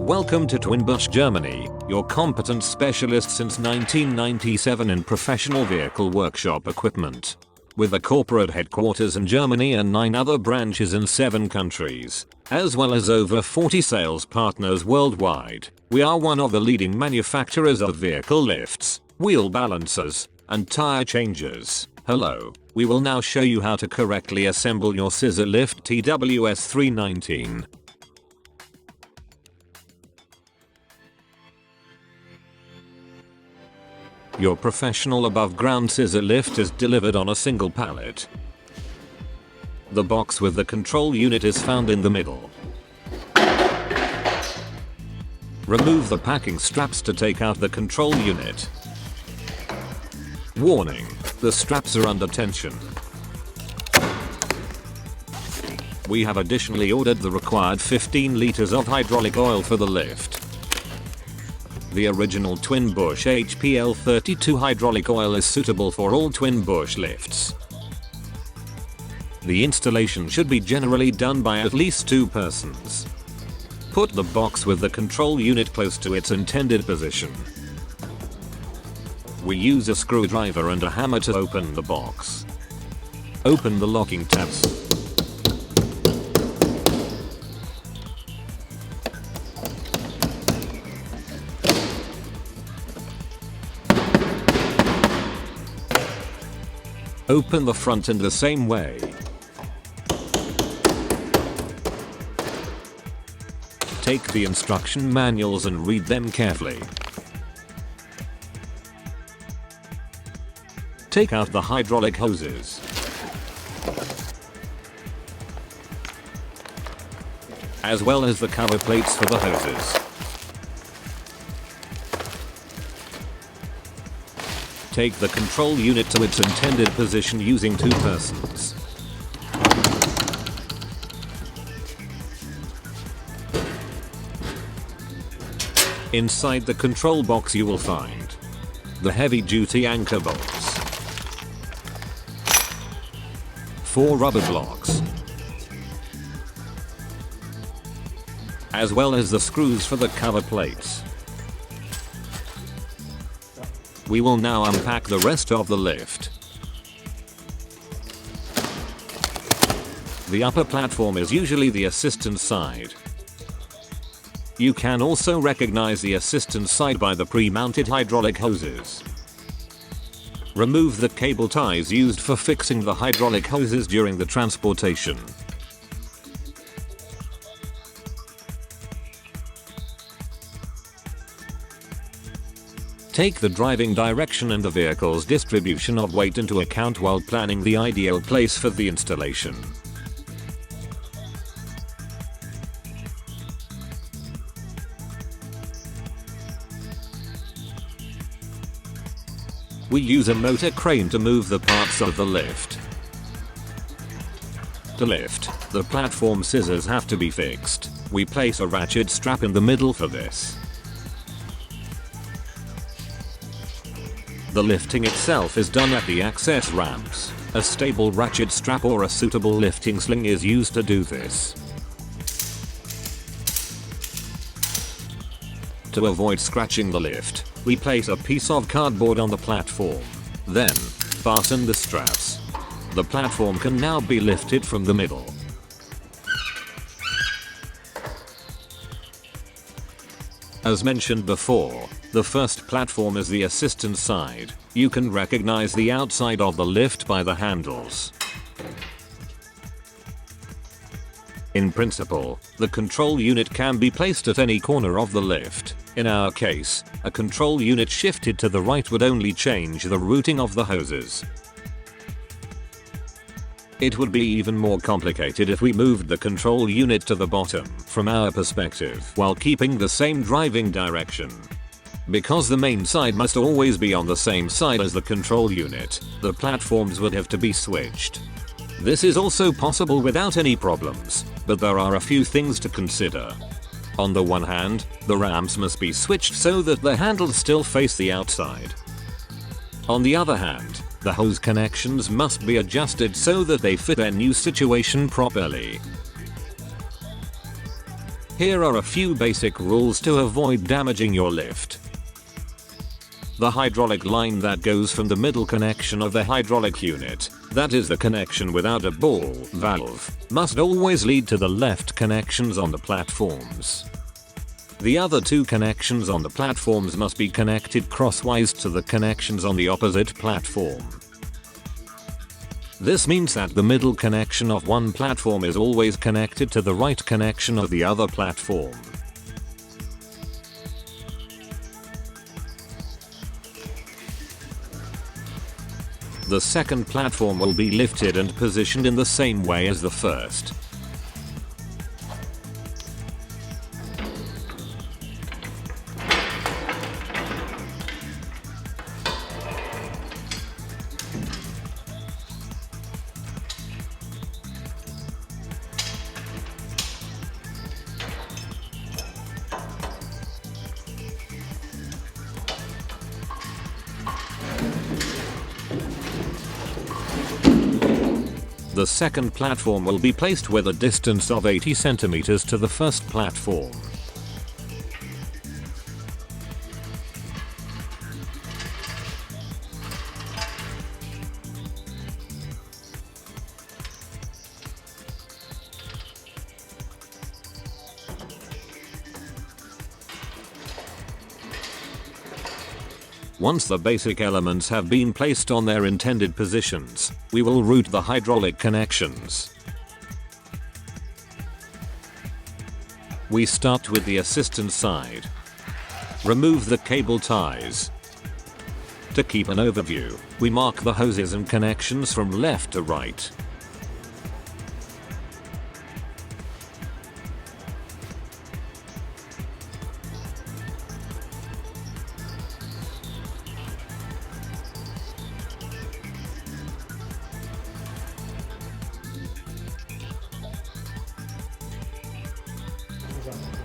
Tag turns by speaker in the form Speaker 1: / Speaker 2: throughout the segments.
Speaker 1: Welcome to TWIN BUSCH Germany, your competent specialist since 1997 in professional vehicle workshop equipment. With a corporate headquarters in Germany and 9 other branches in 7 countries, as well as over 40 sales partners worldwide, we are one of the leading manufacturers of vehicle lifts, wheel balancers, and tire changers. Hello, we will now show you how to correctly assemble your scissor lift S3-19. Your professional above ground scissor lift is delivered on a single pallet. The box with the control unit is found in the middle. Remove the packing straps to take out the control unit. Warning: the straps are under tension. We have additionally ordered the required 15 liters of hydraulic oil for the lift. The original TWIN BUSCH HPL32 hydraulic oil is suitable for all TWIN BUSCH lifts. The installation should be generally done by at least 2 persons. Put the box with the control unit close to its intended position. We use a screwdriver and a hammer to open the box. Open the locking tabs. Open the front in the same way. Take the instruction manuals and read them carefully. Take out the hydraulic hoses. As well as the cover plates for the hoses. Take the control unit to its intended position using 2 persons. Inside the control box you will find the heavy-duty anchor bolts, 4 rubber blocks, as well as the screws for the cover plates. We will now unpack the rest of the lift. The upper platform is usually the assistance side. You can also recognize the assistance side by the pre-mounted hydraulic hoses. Remove the cable ties used for fixing the hydraulic hoses during the transportation. Take the driving direction and the vehicle's distribution of weight into account while planning the ideal place for the installation. We use a motor crane to move the parts of the lift. To lift, the platform scissors have to be fixed. We place a ratchet strap in the middle for this. The lifting itself is done at the access ramps. A stable ratchet strap or a suitable lifting sling is used to do this. To avoid scratching the lift, we place a piece of cardboard on the platform. Then, fasten the straps. The platform can now be lifted from the middle. As mentioned before, the first platform is the assistance side. You can recognize the outside of the lift by the handles. In principle, the control unit can be placed at any corner of the lift. In our case, a control unit shifted to the right would only change the routing of the hoses. It would be even more complicated if we moved the control unit to the bottom from our perspective while keeping the same driving direction. Because the main side must always be on the same side as the control unit, the platforms would have to be switched. This is also possible without any problems, but there are a few things to consider. On the one hand, the ramps must be switched so that the handles still face the outside. On the other hand, the hose connections must be adjusted so that they fit their new situation properly. Here are a few basic rules to avoid damaging your lift. The hydraulic line that goes from the middle connection of the hydraulic unit, that is the connection without a ball valve, must always lead to the left connections on the platforms. The other two connections on the platforms must be connected crosswise to the connections on the opposite platform. This means that the middle connection of one platform is always connected to the right connection of the other platform. The second platform will be lifted and positioned in the same way as the first. The second platform will be placed with a distance of 80 cm to the first platform. Once the basic elements have been placed on their intended positions, we will route the hydraulic connections. We start with the assistant side. Remove the cable ties. To keep an overview, we mark the hoses and connections from left to right.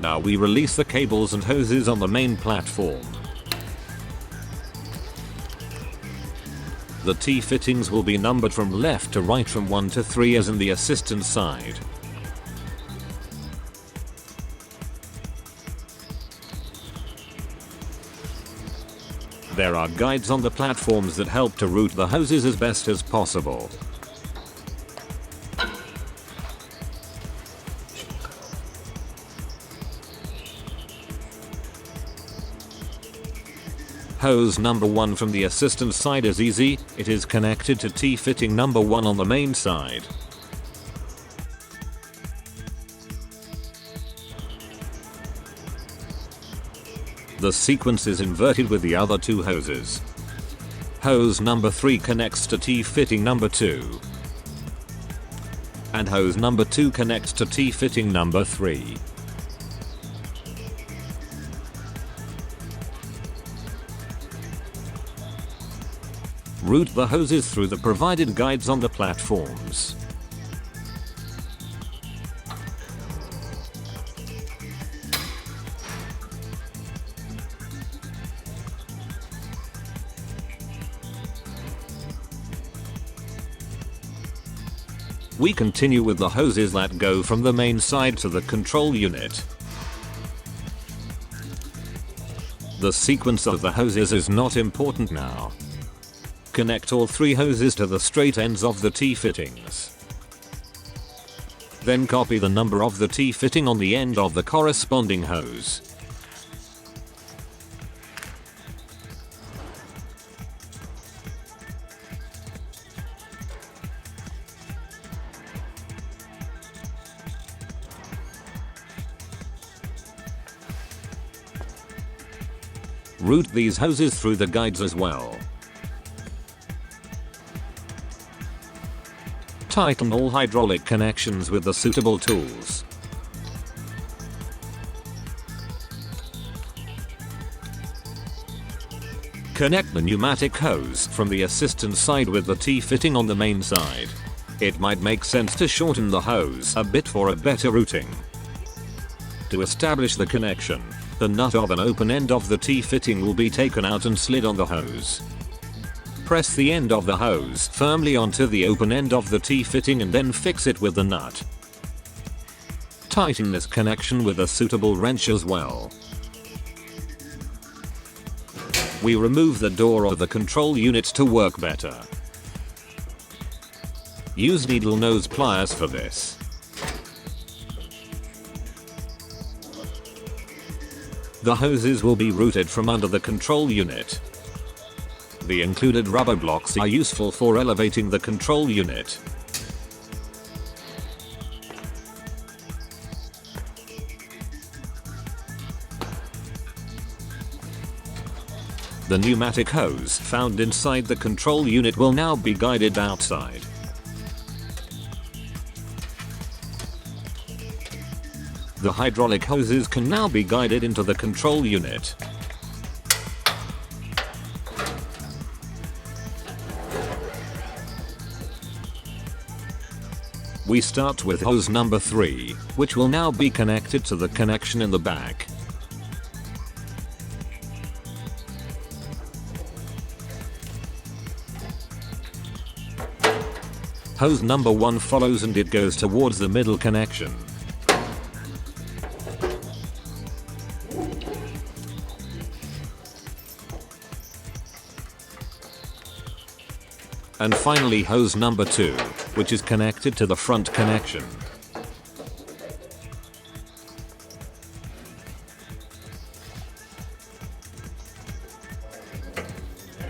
Speaker 1: Now we release the cables and hoses on the main platform. The T-fittings will be numbered from left to right from 1 to 3 as in the assistant side. There are guides on the platforms that help to route the hoses as best as possible. Hose number 1 from the assistant side is easy, it is connected to T-fitting number 1 on the main side. The sequence is inverted with the other two hoses. Hose number 3 connects to T-fitting number 2. And hose number 2 connects to T-fitting number 3. Route the hoses through the provided guides on the platforms. We continue with the hoses that go from the main side to the control unit. The sequence of the hoses is not important now. Connect all 3 hoses to the straight ends of the T-fittings. Then copy the number of the T-fitting on the end of the corresponding hose. Route these hoses through the guides as well. Tighten all hydraulic connections with the suitable tools. Connect the pneumatic hose from the assistant side with the T-fitting on the main side. It might make sense to shorten the hose a bit for a better routing. To establish the connection, the nut of an open end of the T-fitting will be taken out and slid on the hose. Press the end of the hose firmly onto the open end of the T-fitting and then fix it with the nut. Tighten this connection with a suitable wrench as well. We remove the door of the control unit to work better. Use needle nose pliers for this. The hoses will be routed from under the control unit. The included rubber blocks are useful for elevating the control unit. The pneumatic hose found inside the control unit will now be guided outside. The hydraulic hoses can now be guided into the control unit. We start with hose number 3, which will now be connected to the connection in the back. Hose number 1 follows and it goes towards the middle connection. And finally hose number 2, which is connected to the front connection.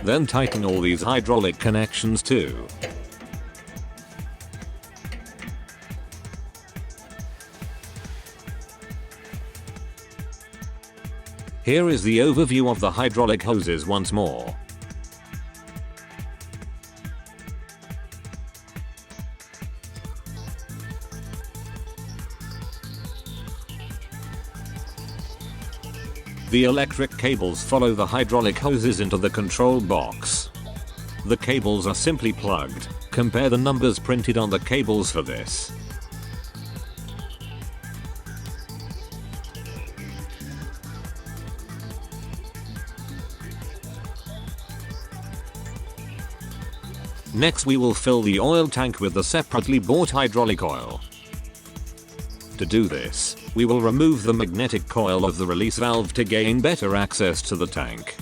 Speaker 1: Then tighten all these hydraulic connections too. Here is the overview of the hydraulic hoses once more. The electric cables follow the hydraulic hoses into the control box. The cables are simply plugged. Compare the numbers printed on the cables for this. Next we will fill the oil tank with the separately bought hydraulic oil. To do this, we will remove the magnetic coil of the release valve to gain better access to the tank.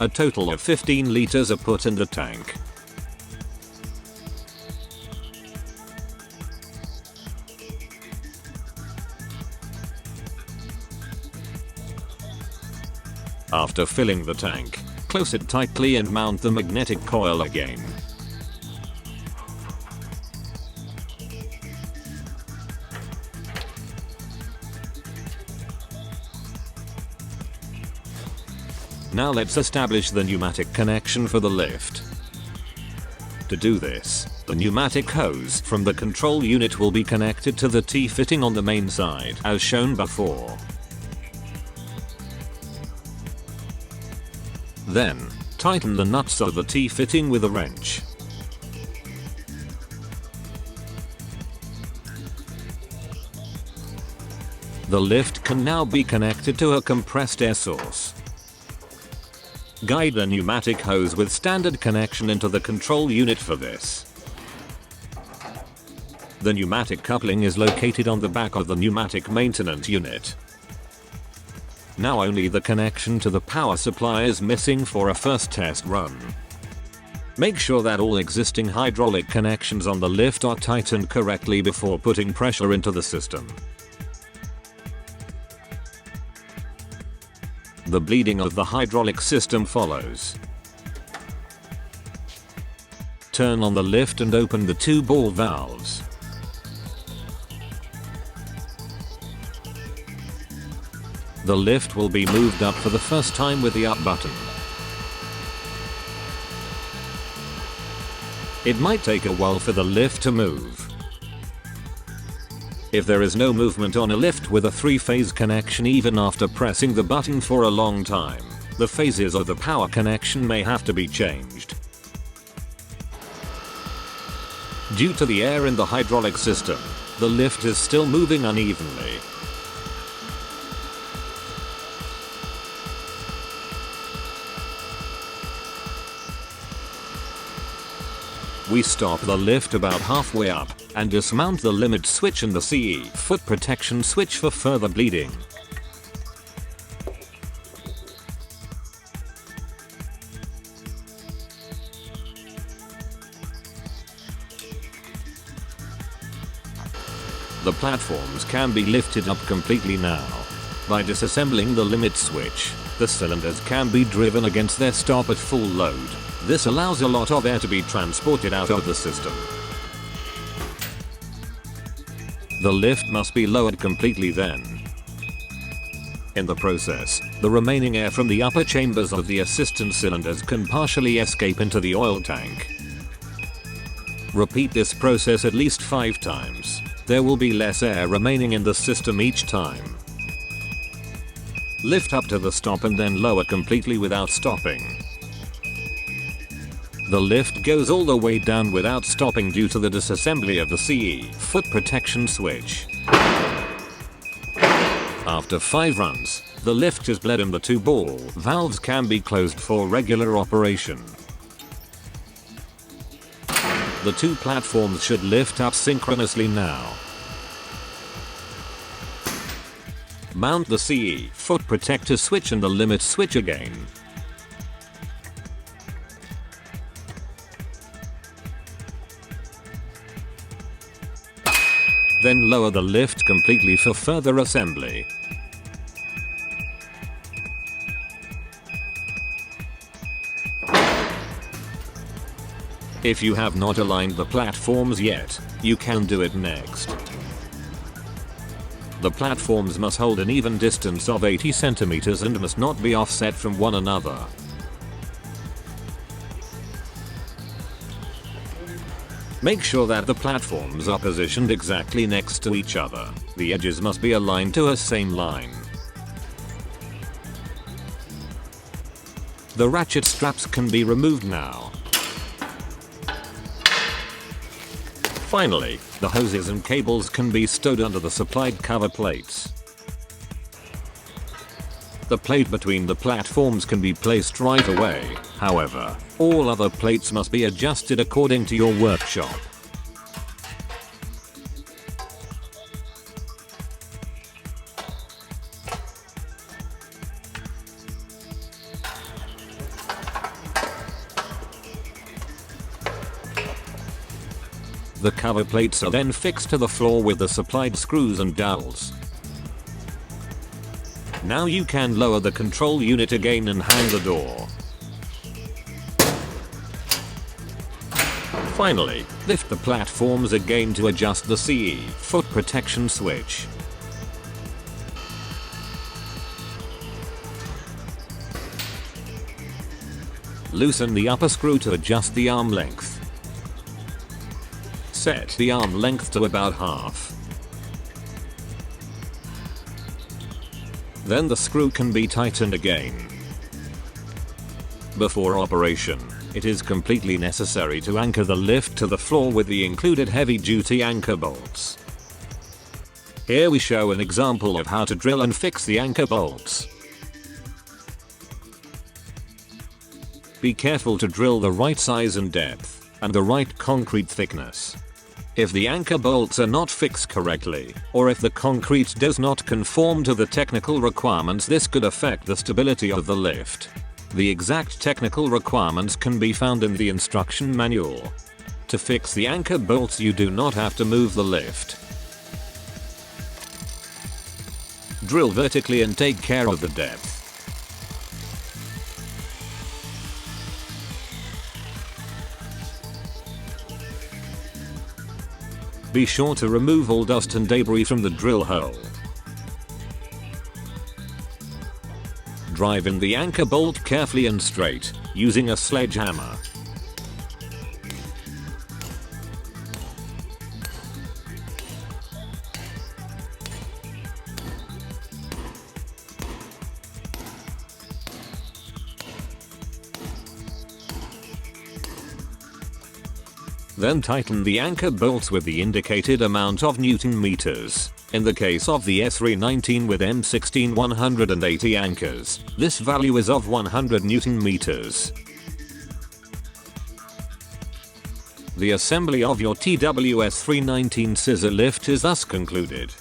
Speaker 1: A total of 15 liters are put in the tank. After filling the tank, close it tightly and mount the magnetic coil again. Now let's establish the pneumatic connection for the lift. To do this, the pneumatic hose from the control unit will be connected to the T-fitting on the main side, as shown before. Then, tighten the nuts of the T-fitting with a wrench. The lift can now be connected to a compressed air source. Guide the pneumatic hose with standard connection into the control unit for this. The pneumatic coupling is located on the back of the pneumatic maintenance unit. Now only the connection to the power supply is missing for a first test run. Make sure that all existing hydraulic connections on the lift are tightened correctly before putting pressure into the system. The bleeding of the hydraulic system follows. Turn on the lift and open the two ball valves. The lift will be moved up for the first time with the up button. It might take a while for the lift to move. If there is no movement on a lift with a 3-phase connection even after pressing the button for a long time, the phases of the power connection may have to be changed. Due to the air in the hydraulic system, the lift is still moving unevenly. We stop the lift about halfway up and dismount the limit switch and the CE foot protection switch for further bleeding. The platforms can be lifted up completely now. By disassembling the limit switch, the cylinders can be driven against their stop at full load. This allows a lot of air to be transported out of the system. The lift must be lowered completely then. In the process, the remaining air from the upper chambers of the assistance cylinders can partially escape into the oil tank. Repeat this process at least 5 times. There will be less air remaining in the system each time. Lift up to the stop and then lower completely without stopping. The lift goes all the way down without stopping due to the disassembly of the CE foot protection switch. After 5 runs, the lift is bled and the 2 ball valves can be closed for regular operation. The 2 platforms should lift up synchronously now. Mount the CE foot protector switch and the limit switch again. Then lower the lift completely for further assembly. If you have not aligned the platforms yet, you can do it next. The platforms must hold an even distance of 80 centimeters and must not be offset from one another. Make sure that the platforms are positioned exactly next to each other. The edges must be aligned to a same line. The ratchet straps can be removed now. Finally, the hoses and cables can be stowed under the supplied cover plates. The plate between the platforms can be placed right away. However, all other plates must be adjusted according to your workshop. The cover plates are then fixed to the floor with the supplied screws and dowels. Now you can lower the control unit again and hang the door. Finally, lift the platforms again to adjust the CE foot protection switch. Loosen the upper screw to adjust the arm length. Set the arm length to about half. Then the screw can be tightened again. Before operation, it is completely necessary to anchor the lift to the floor with the included heavy-duty anchor bolts. Here we show an example of how to drill and fix the anchor bolts. Be careful to drill the right size and depth, and the right concrete thickness. If the anchor bolts are not fixed correctly, or if the concrete does not conform to the technical requirements, this could affect the stability of the lift. The exact technical requirements can be found in the instruction manual. To fix the anchor bolts, you do not have to move the lift. Drill vertically and take care of the depth. Be sure to remove all dust and debris from the drill hole. Drive in the anchor bolt carefully and straight, using a sledgehammer. Then tighten the anchor bolts with the indicated amount of Newton meters. In the case of the S3-19 with M16 180 anchors, this value is of 100 Newton meters. The assembly of your TWS 319 scissor lift is thus concluded.